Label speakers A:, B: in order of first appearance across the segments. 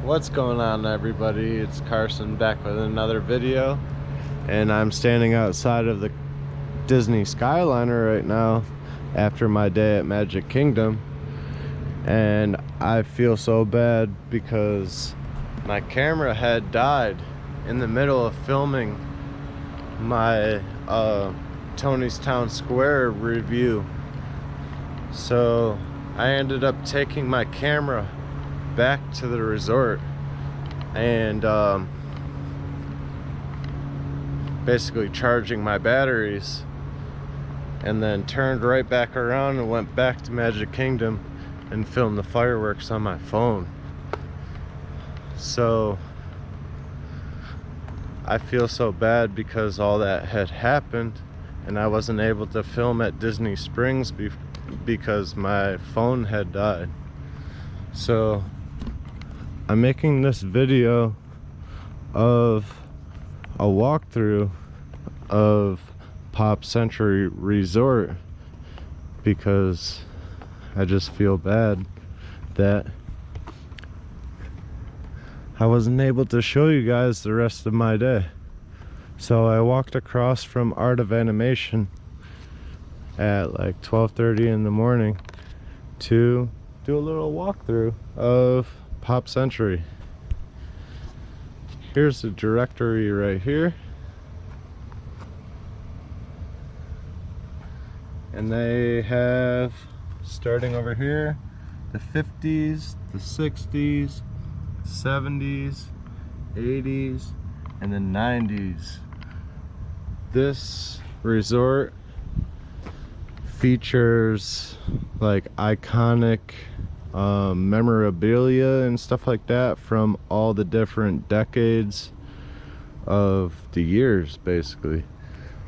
A: What's going on, everybody? It's Carson back with another video, and I'm standing outside of the Disney Skyliner right now after my day at Magic Kingdom, and I feel so bad because my camera had died in the middle of filming my Tony's Town Square review. So I ended up taking my camera back to the resort and basically charging my batteries, and then turned right back around and went back to Magic Kingdom and filmed the fireworks on my phone. So I feel so bad because all that had happened and I wasn't able to film at Disney Springs because my phone had died. So I'm making this video of a walkthrough of Pop Century Resort because I just feel bad that I wasn't able to show you guys the rest of my day. So I walked across from Art of Animation at like 12:30 in the morning to do a little walkthrough of Pop Century. Here's the directory right here, and they have, starting over here, the 50s, the 60s, 70s, 80s, and the 90s. This resort features like iconic memorabilia and stuff like that from all the different decades of the years, basically.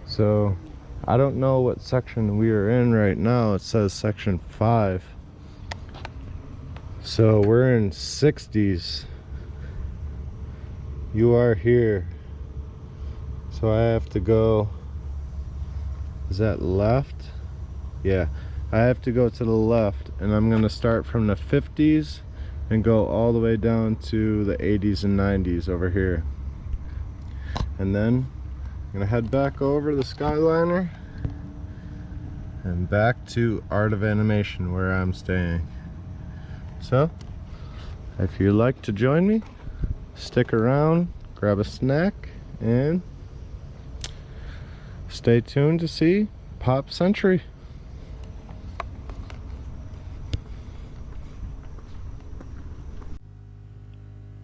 A: So I don't know what section we are in right now. It says section 5, so we're in 60s. You are here, so I have to go, is that left? Yeah, I have to go to the left, and I'm gonna start from the 50s and go all the way down to the 80s and 90s over here, and then I'm gonna head back over the Skyliner and back to Art of Animation where I'm staying. So if you'd like to join me, stick around, grab a snack, and stay tuned to see Pop Century.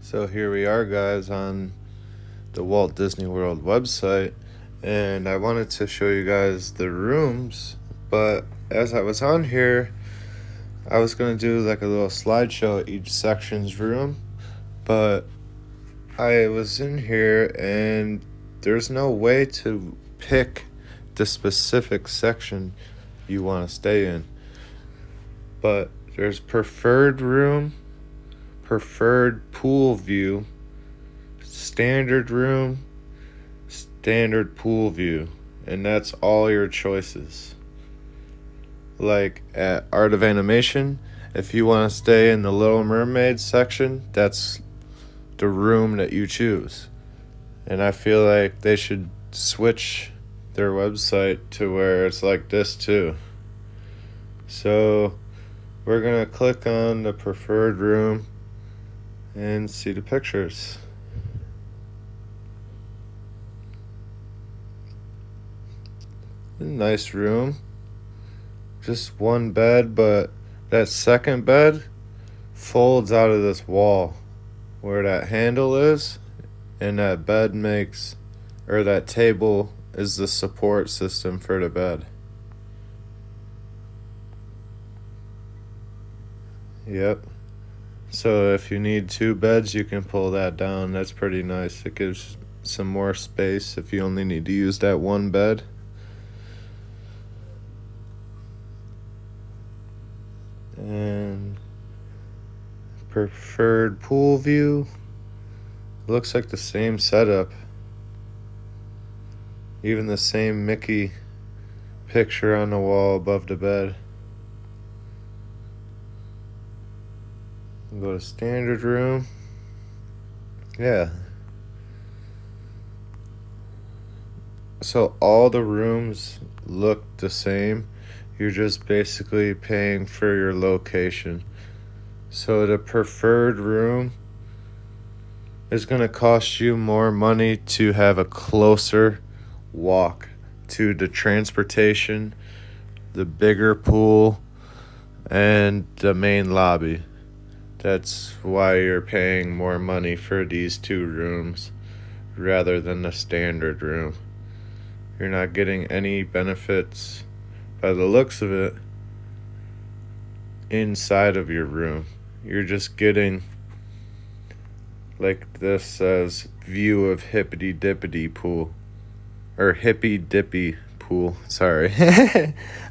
A: So here we are, guys, on the Walt Disney World website, and I wanted to show you guys the rooms, but as I was on here, I was going to do like a little slideshow at each section's room, but I was in here and there's no way to pick the specific section you want to stay in. But there's preferred room, preferred pool view, standard room, standard pool view, and that's all your choices. Like at Art of Animation, if you want to stay in the Little Mermaid section, that's the room that you choose. And I feel like they should switch their website to where it's like this too. So we're gonna click on the preferred room and see the pictures. A nice room, just one bed, but that second bed folds out of this wall where that handle is, and that bed makes, or that table is the support system for the bed. Yep. So if you need two beds, you can pull that down. That's pretty nice. It gives some more space if you only need to use that one bed. And preferred pool view, looks like the same setup, even the same Mickey picture on the wall above the bed. Go to standard room. Yeah. So all the rooms look the same. You're just basically paying for your location. So the preferred room is going to cost you more money to have a closer walk to the transportation, the bigger pool, and the main lobby. That's why you're paying more money for these two rooms rather than the standard room. You're not getting any benefits by the looks of it inside of your room. You're just getting, like this says, view of hippity dippity pool. Or hippy dippy pool. Sorry.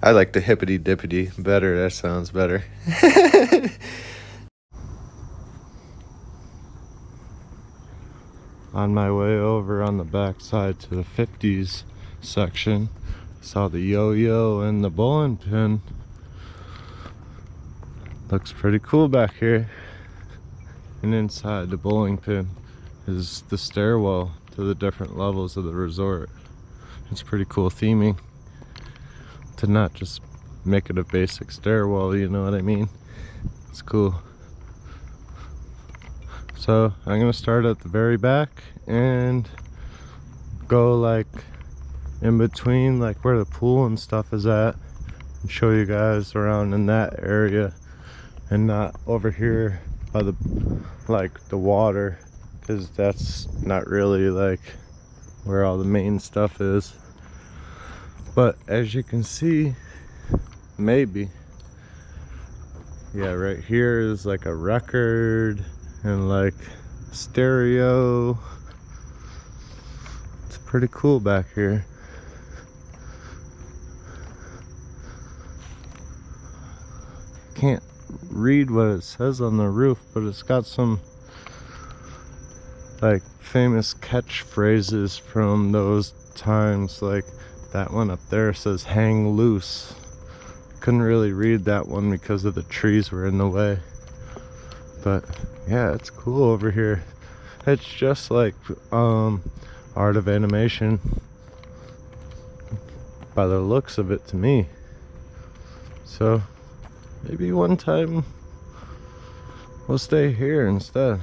A: I like the hippity dippity better. That sounds better. On my way over on the backside to the 50s section, saw the yo-yo and the bowling pin. Looks pretty cool back here. And inside the bowling pin is the stairwell to the different levels of the resort. It's pretty cool theming to not just make it a basic stairwell, you know what I mean? It's cool. So I'm gonna start at the very back and go like in between, like where the pool and stuff is at, and show you guys around in that area and not over here by the the water, because that's not really like where all the main stuff is. But as you can see, maybe, yeah, right here is like a record and like stereo. It's pretty cool back here. Can't read what it says on the roof, but it's got some like famous catchphrases from those times. Like that one up there says hang loose. Couldn't really read that one because of the trees were in the way. But yeah, it's cool over here. It's just like art of animation by the looks of it to me. So maybe one time we'll stay here instead.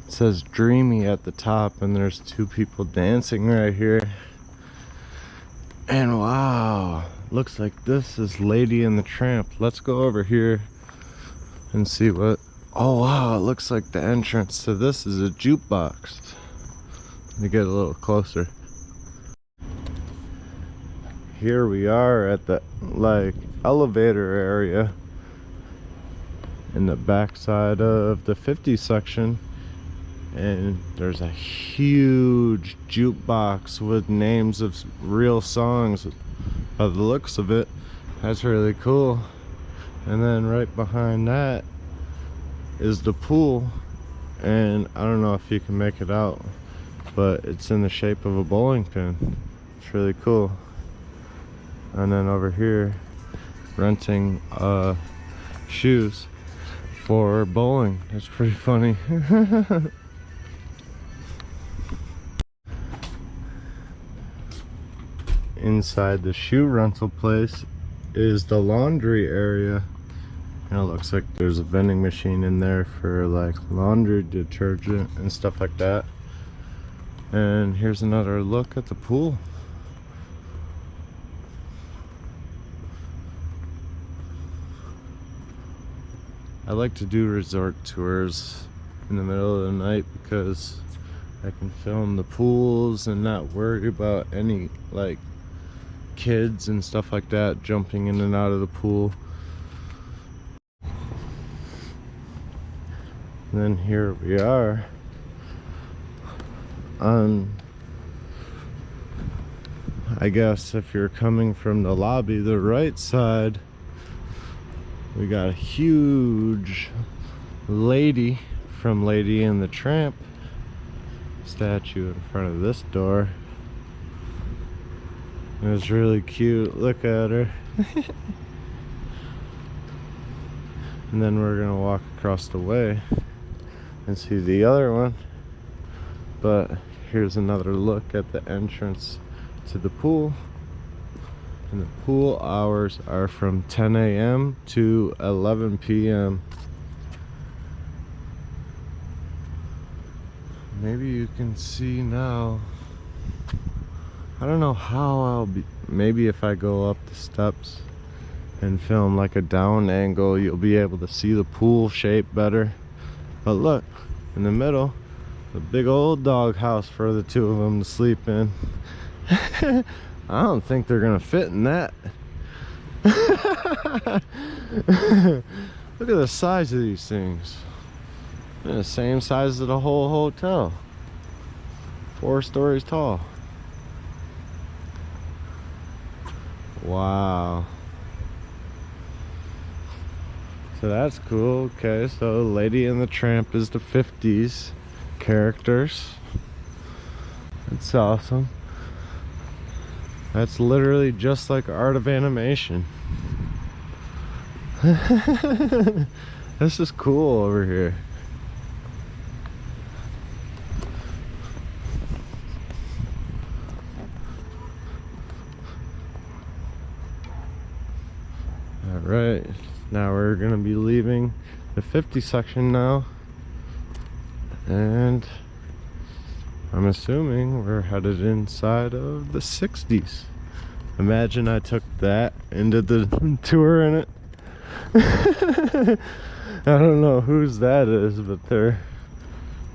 A: It says dreamy at the top, and there's two people dancing right here. And wow, looks like this is Lady and the Tramp. Let's go over here and see what. Oh wow, it looks like the entrance to this is a jukebox. Let me get a little closer. Here we are at the like elevator area in the backside of the 50 section, and there's a huge jukebox with names of real songs by the looks of it. That's really cool. And then right behind that is the pool, and I don't know if you can make it out, but it's in the shape of a bowling pin. It's really cool. And then over here, renting shoes for bowling. That's pretty funny. Inside the shoe rental place is the laundry area, and it looks like there's a vending machine in there for like laundry detergent and stuff like that. And here's another look at the pool. I like to do resort tours in the middle of the night because I can film the pools and not worry about any like kids and stuff like that jumping in and out of the pool. And then here we are on, I guess if you're coming from the lobby, the right side, we got a huge lady from Lady and the Tramp statue in front of this door. It's really cute. Look at her. And then we're gonna walk across the way and see the other one. But here's another look at the entrance to the pool. And the pool hours are from 10 a.m. to 11 p.m. Maybe you can see now. I don't know how I'll be. Maybe if I go up the steps and film like a down angle, you'll be able to see the pool shape better. But look, in the middle, a big old dog house for the two of them to sleep in. I don't think they're gonna fit in that. Look at the size of these things. They're the same size as the whole hotel. 4 stories tall. Wow. So that's cool. Okay, so Lady and the Tramp is the 50s characters. That's awesome. That's literally just like Art of Animation. This is cool over here. Alright, now we're gonna be leaving the 50 section now, and I'm assuming we're headed inside of the 60s. Imagine I took that and did the tour in it. I don't know whose that is, but they're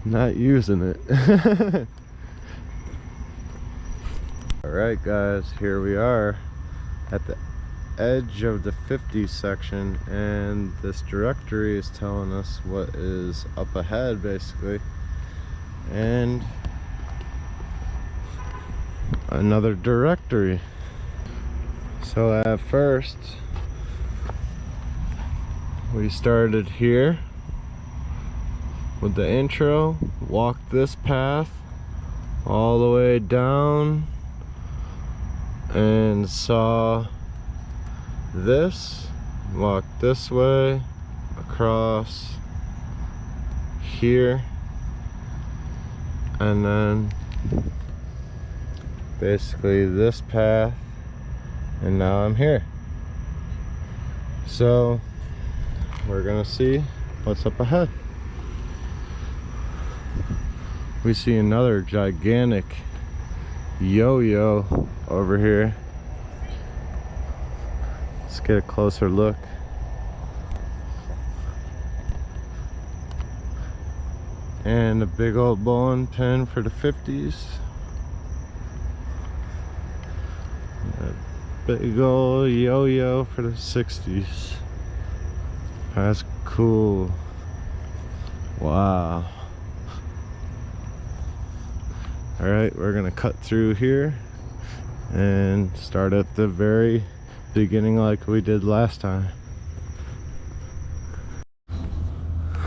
A: not using it. Alright guys, here we are at the edge of the 50 section, and this directory is telling us what is up ahead basically, and another directory. So at first we started here with the intro, walked this path all the way down and saw this, walked this way across here, and then basically this path, and now I'm here. So we're gonna see what's up ahead. We see another gigantic yo-yo over here. Let's get a closer look. And a big old bowling pin for the 50s. A big old yo-yo for the 60s. That's cool. Wow. Alright, we're gonna cut through here and start at the very beginning like we did last time.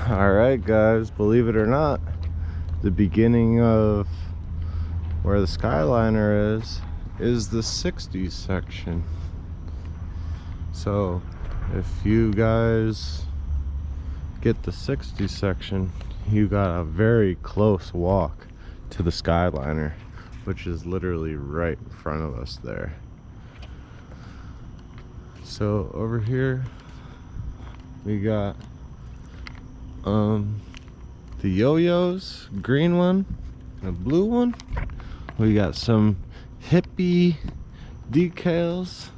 A: Alright guys, believe it or not, the beginning of where the Skyliner is the 60s section. So if you guys get the 60s section, you got a very close walk to the Skyliner, which is literally right in front of us there. So over here we got the yo-yos, green one and a blue one. We got some hippie decals,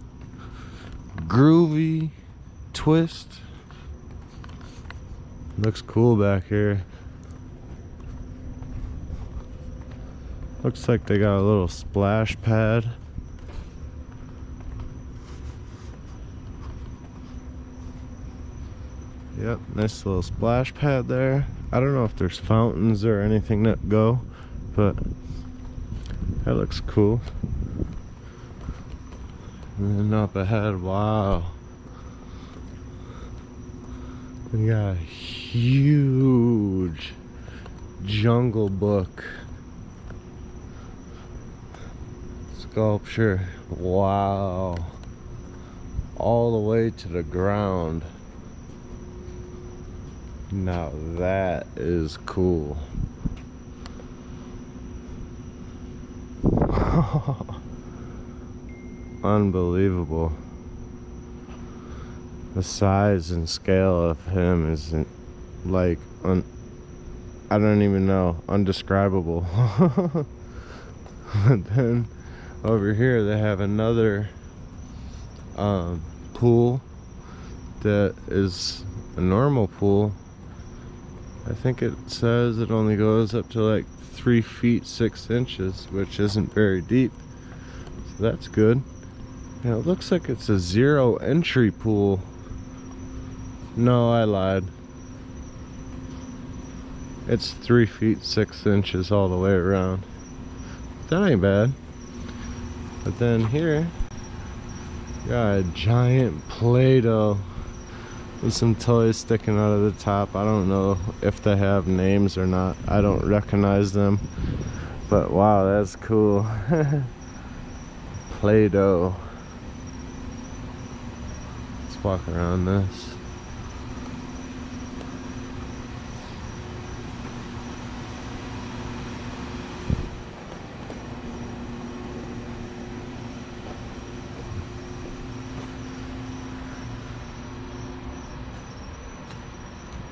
A: groovy twist. Looks cool back here. Looks like they got a little splash pad. Yep, nice little splash pad there. I don't know if there's fountains or anything that go, but that looks cool. And then up ahead, wow. We got a huge Jungle Book. It's sculpture. Wow. All the way to the ground. Now that is cool. Unbelievable. The size and scale of him is like, I don't even know, undescribable. But then over here they have another pool that is a normal pool. I think it says it only goes up to like 3 feet 6 inches, which isn't very deep, so that's good. And it looks like it's a 0 entry pool. No, I lied. It's 3 feet 6 inches all the way around. That ain't bad. But then here, got a giant Play-Doh with some toys sticking out of the top. I don't know if they have names or not. I don't recognize them. But wow, that's cool. Play-Doh. Let's walk around this.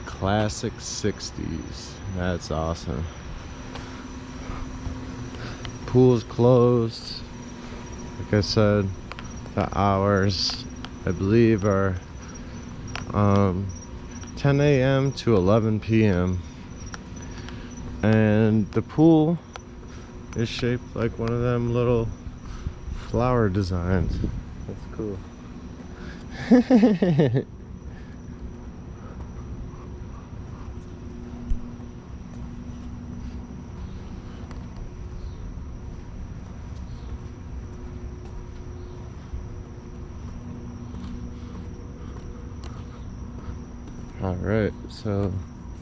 A: Classic 60s. That's awesome. Pool's closed. Like I said, the hours I believe are 10 a.m. to 11 p.m. and the pool is shaped like one of them little flower designs. That's cool. Alright, so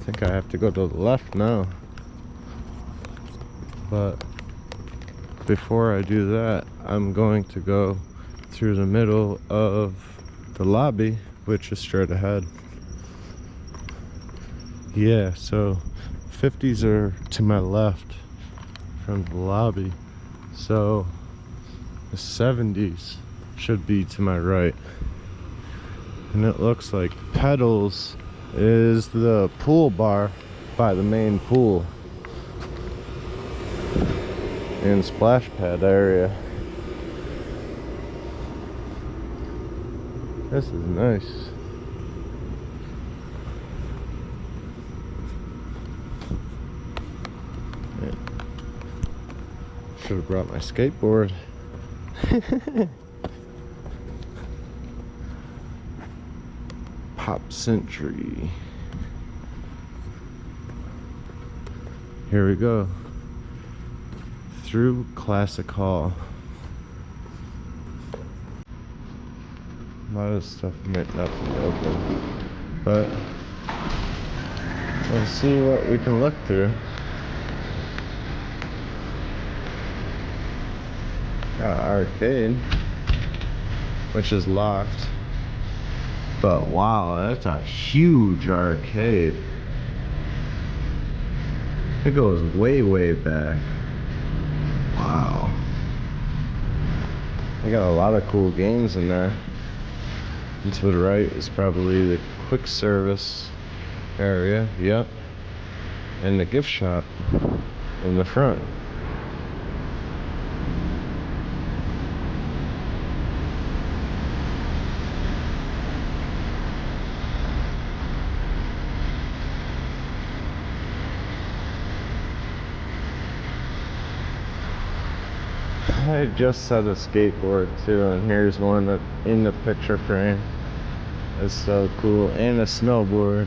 A: I think I have to go to the left now. But before I do that, I'm going to go through the middle of the lobby, which is straight ahead. Yeah, so 50s are to my left from the lobby. So the 70s should be to my right. And it looks like Pedals is the pool bar by the main pool and splash pad area. This is nice. Should have brought my skateboard. Pop Century. Here we go. Through Classic Hall. A lot of stuff might not be open, but let's see what we can look through. Got an arcade, which is locked. But wow, that's a huge arcade. It goes way, way back. Wow. They got a lot of cool games in there. And to the right is probably the quick service area. Yep. And the gift shop in the front. I just set a skateboard too, and here's one that in the picture frame. It's so cool. And a snowboard.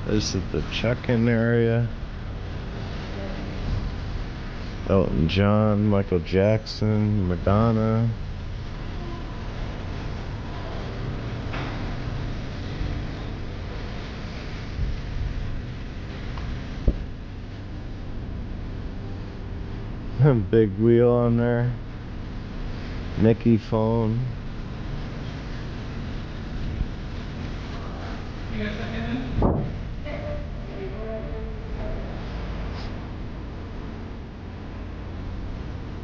A: This is the check-in area. Elton John, Michael Jackson, Madonna. Big wheel on there. Mickey phone.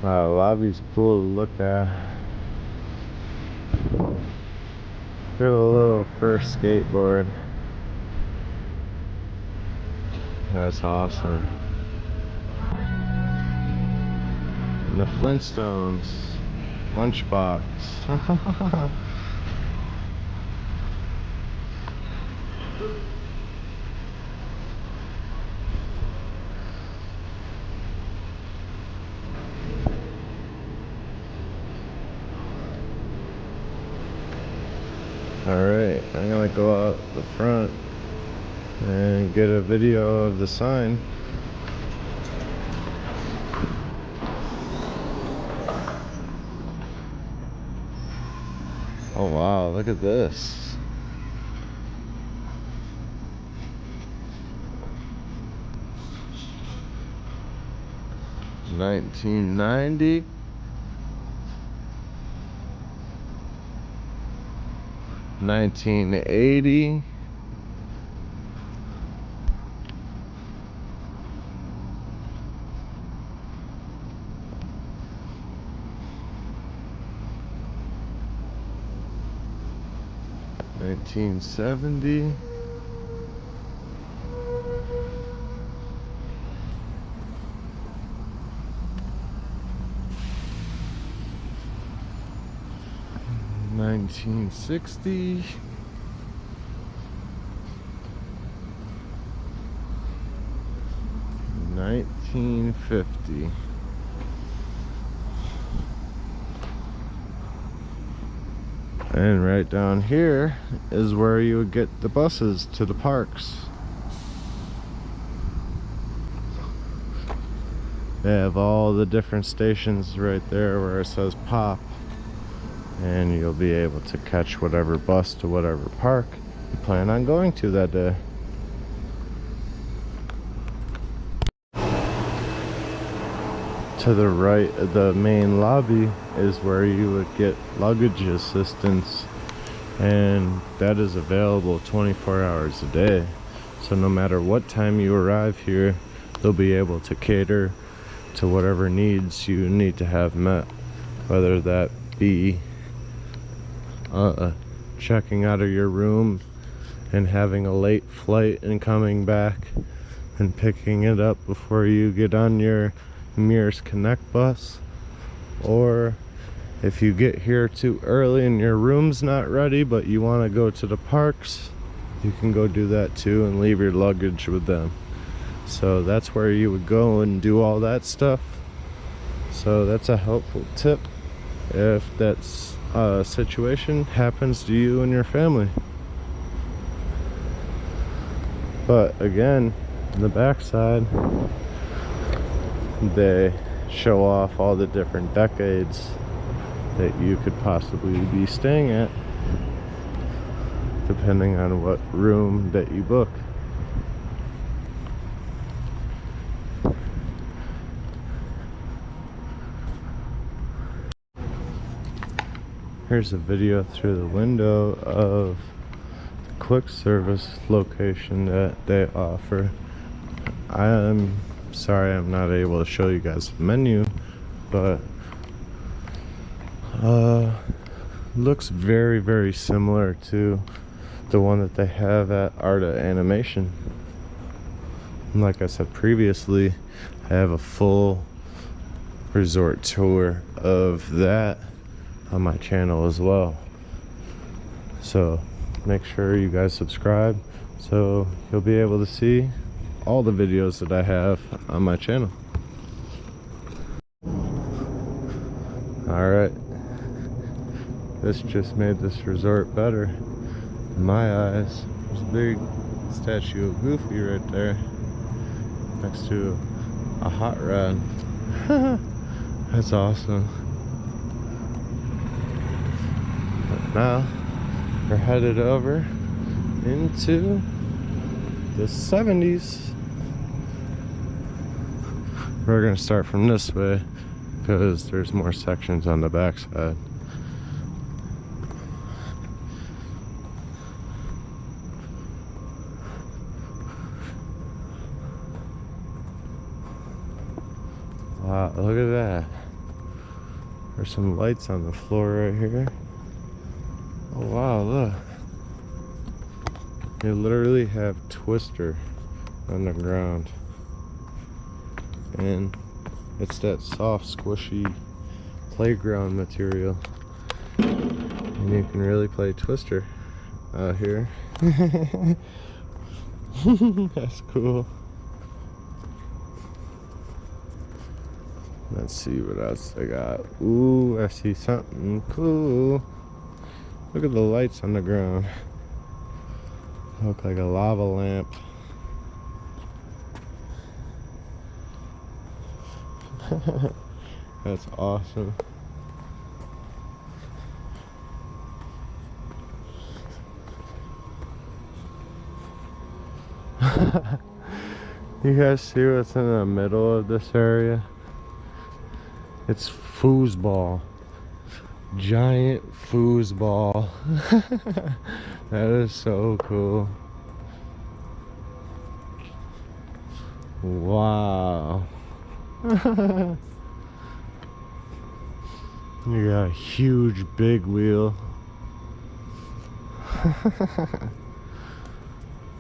A: Wow, lobby's cool to look at. There's a little first skateboard. That's awesome. And the Flintstones lunchbox. Alright, I'm gonna go out the front and get a video of the sign. Oh wow, look at this. $19.90. $19.80. $19.70. $19.60. $19.50. And right down here is where you would get the buses to the parks. They have all the different stations right there where it says pop, and you'll be able to catch whatever bus to whatever park you plan on going to that day. To the right of the main lobby is where you would get luggage assistance, and that is available 24 hours a day. So no matter what time you arrive here, they'll be able to cater to whatever needs you need to have met, whether that be checking out of your room and having a late flight and coming back and picking it up before you get on your Mears Connect bus, or if you get here too early and your room's not ready but you want to go to the parks, you can go do that too and leave your luggage with them. So that's where you would go and do all that stuff. So that's a helpful tip if that's a situation happens to you and your family. But again, on the backside, they show off all the different decades that you could possibly be staying at, depending on what room that you book. Here's a video through the window of the quick service location that they offer. I'm sorry I'm not able to show you guys the menu, but looks very, very similar to the one that they have at Arta Animation. And like I said previously, I have a full resort tour of that on my channel as well. So make sure you guys subscribe so you'll be able to see all the videos that I have on my channel. Alright, this just made this resort better in my eyes. There's a big statue of Goofy right there next to a hot rod. That's awesome. But now we're headed over into the 70s. We're gonna start from this way because there's more sections on the backside. Wow, look at that. There's some lights on the floor right here. Oh wow, look. They literally have Twister on the ground. And it's that soft, squishy playground material. And you can really play Twister out here. That's cool. Let's see what else I got. Ooh, I see something cool. Look at the lights on the ground. Look like a lava lamp. That's awesome. You guys see what's in the middle of this area? It's foosball. Giant foosball. That is so cool. Wow. You got a huge big wheel.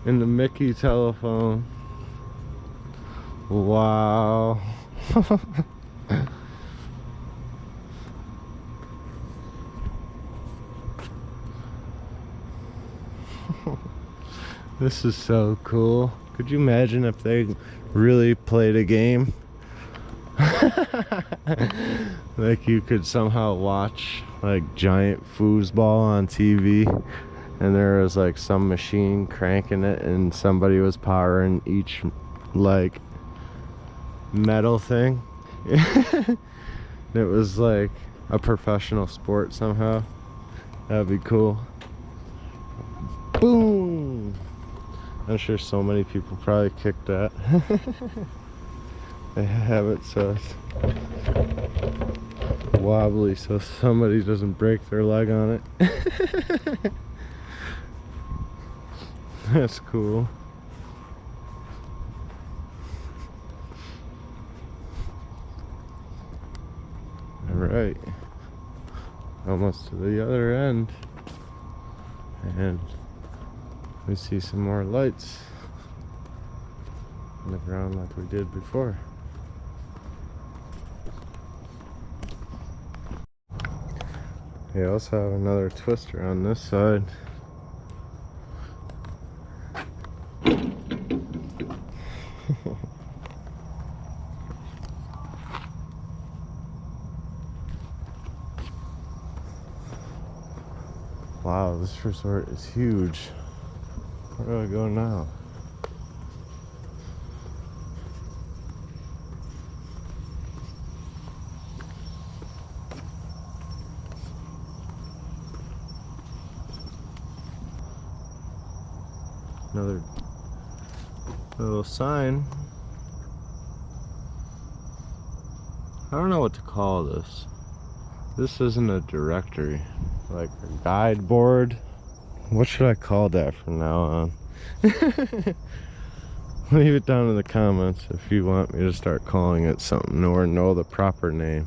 A: And the Mickey telephone. Wow. This is so cool. Could you imagine if they really played a game? Like you could somehow watch like giant foosball on TV and there was like some machine cranking it and somebody was powering each like metal thing. It was like a professional sport somehow. That'd be cool. Boom! I'm sure so many people probably kicked that. They have it so it's wobbly so somebody doesn't break their leg on it. That's cool. Alright. Almost to the other end. And we see some more lights on the ground like we did before. They also have another Twister on this side. Wow, this resort is huge. Where do I go now? Another little sign. I don't know what to call this. This isn't a directory, like a guide board. What should I call that from now on? Leave it down in the comments if you want me to start calling it something or know the proper name.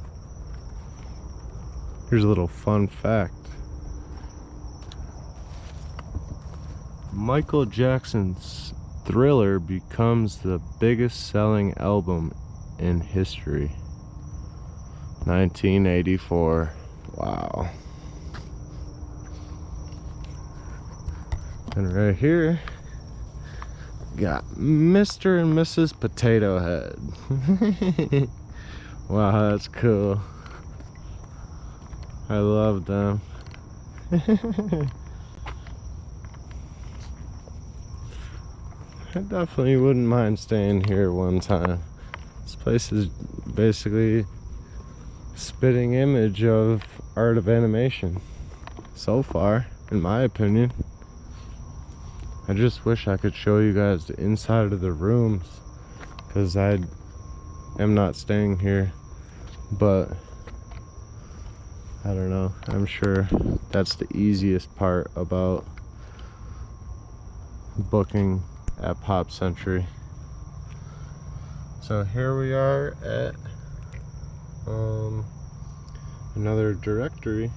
A: Here's a little fun fact. Michael Jackson's Thriller becomes the biggest selling album in history. 1984. Wow. And right here, got Mr. and Mrs. Potato Head. Wow, that's cool. I love them. I definitely wouldn't mind staying here one time. This place is basically spitting image of art of animation so far, in my opinion. I just wish I could show you guys the inside of the rooms, because I am not staying here, but I don't know, I'm sure that's the easiest part about booking at Pop Century. So here we are at another directory,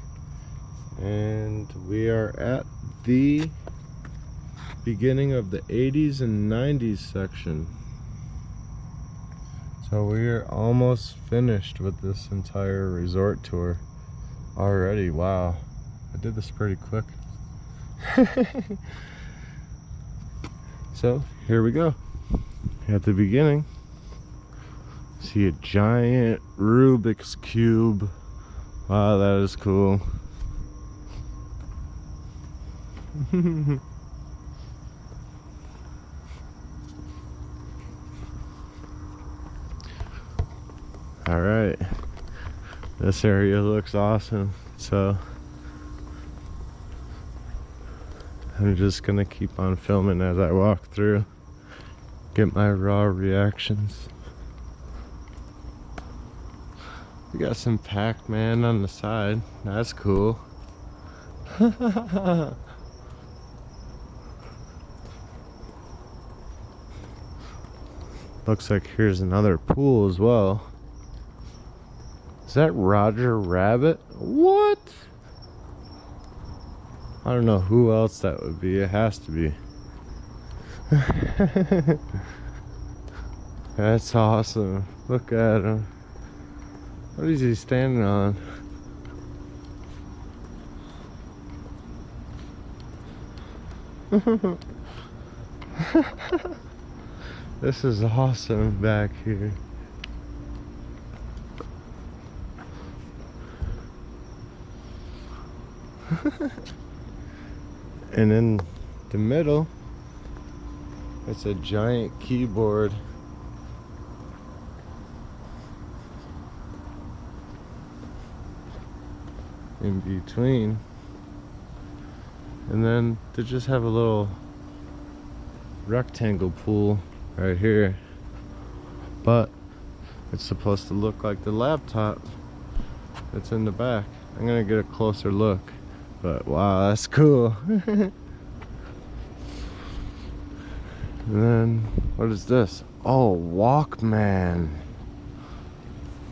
A: and we are at the beginning of the 80s and 90s section. So we are almost finished with this entire resort tour already. Wow, I did this pretty quick. So here we go. At the beginning, see a giant Rubik's Cube. Wow, that is cool. All right, this area looks awesome, so I'm just gonna keep on filming as I walk through, get my raw reactions. We got some Pac-Man on the side, that's cool. Looks like here's another pool as well. Is that Roger Rabbit? What? I don't know who else that would be. It has to be. That's awesome. Look at him. What is he standing on? This is awesome back here. And in the middle, it's a giant keyboard. In between, and then they just have a little rectangle pool right here, but it's supposed to look like the laptop that's in the back. I'm gonna get a closer look, but wow, that's cool. And then what is this? Oh, Walkman.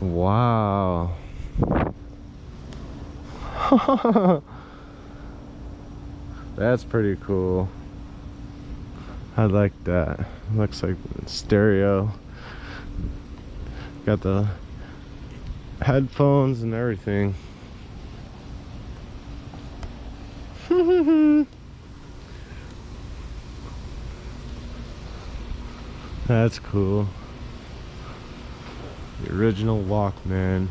A: Wow. That's pretty cool. I like that. Looks like stereo. Got the headphones and everything. That's cool. The original Walkman.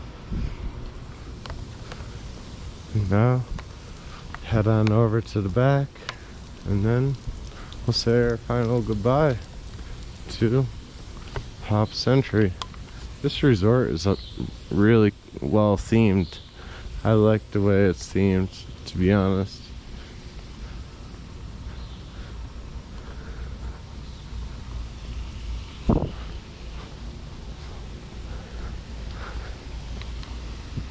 A: Now, head on over to the back, and then we'll say our final goodbye to Pop Century. This resort is really well themed. I like the way it's themed, to be honest.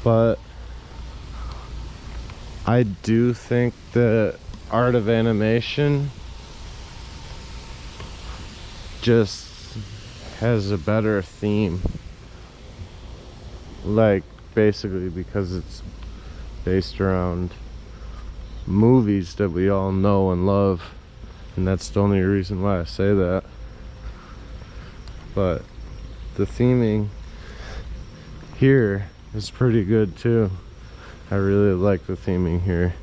A: But I do think that art of animation just has a better theme. Like, basically because it's based around movies that we all know and love. And that's the only reason why I say that. But the theming here is pretty good too. I really like the theming here.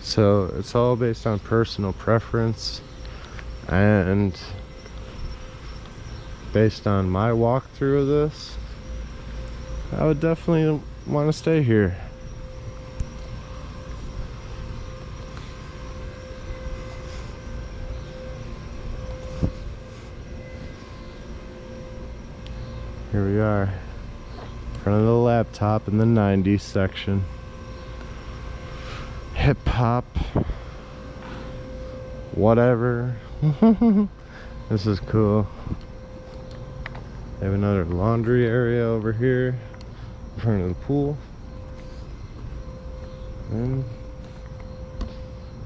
A: So it's all based on personal preference, and based on my walkthrough of this, I would definitely want to stay here. Here we are, in front of the laptop in the 90s section. Hip hop, whatever. This is cool. They have another laundry area over here in front of the pool. And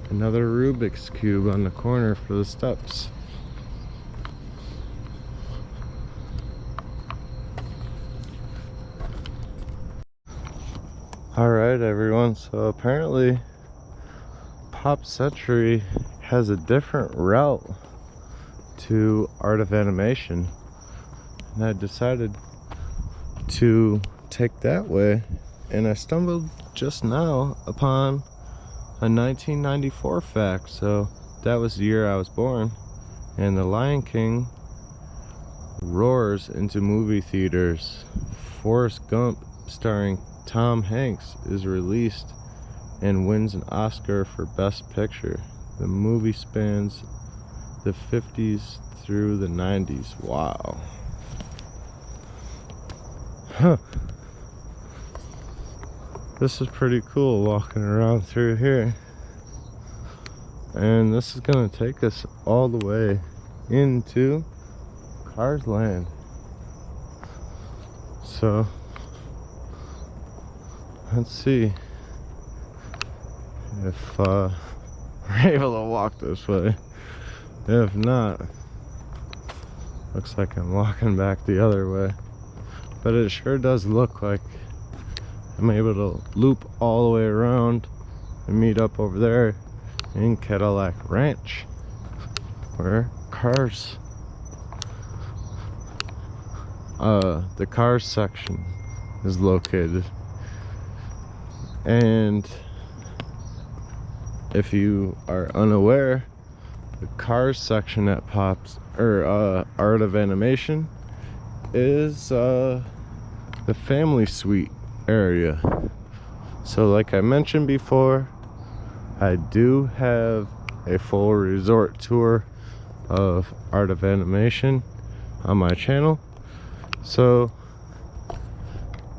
A: another Rubik's Cube on the corner for the steps. Alright everyone, so apparently Pop Century has a different route to Art of Animation, and I decided to take that way, and I stumbled just now upon a 1994 fact. So that was the year I was born, and The Lion King roars into movie theaters. Forrest Gump starring Tom Hanks is released and wins an Oscar for Best Picture. The movie spans the 50s through the 90s. Wow. Huh. This is pretty cool walking around through here. And this is gonna take us all the way into Cars Land. So let's see if we're able to walk this way. If not, looks like I'm walking back the other way. But it sure does look like I'm able to loop all the way around and meet up over there in Cadillac Ranch, where the cars section is located. And if you are unaware, the cars section at Art of Animation is the family suite area. So like I mentioned before, I do have a full resort tour of Art of Animation on my channel, so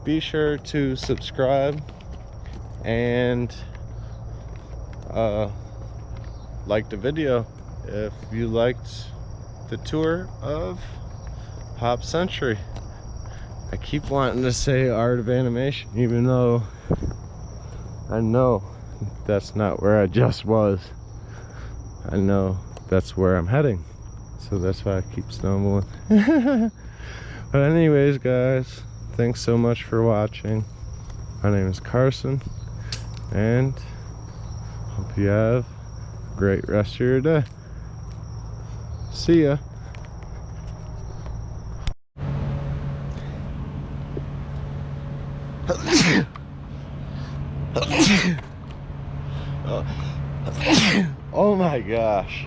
A: be sure to subscribe and like the video if you liked the tour of Pop Century. I keep wanting to say Art of Animation, even though I know that's not where I just was. I know that's where I'm heading, so that's why I keep stumbling. But anyways guys, thanks so much for watching. My name is Carson, and hope you have a great rest of your day. See ya. Oh my gosh.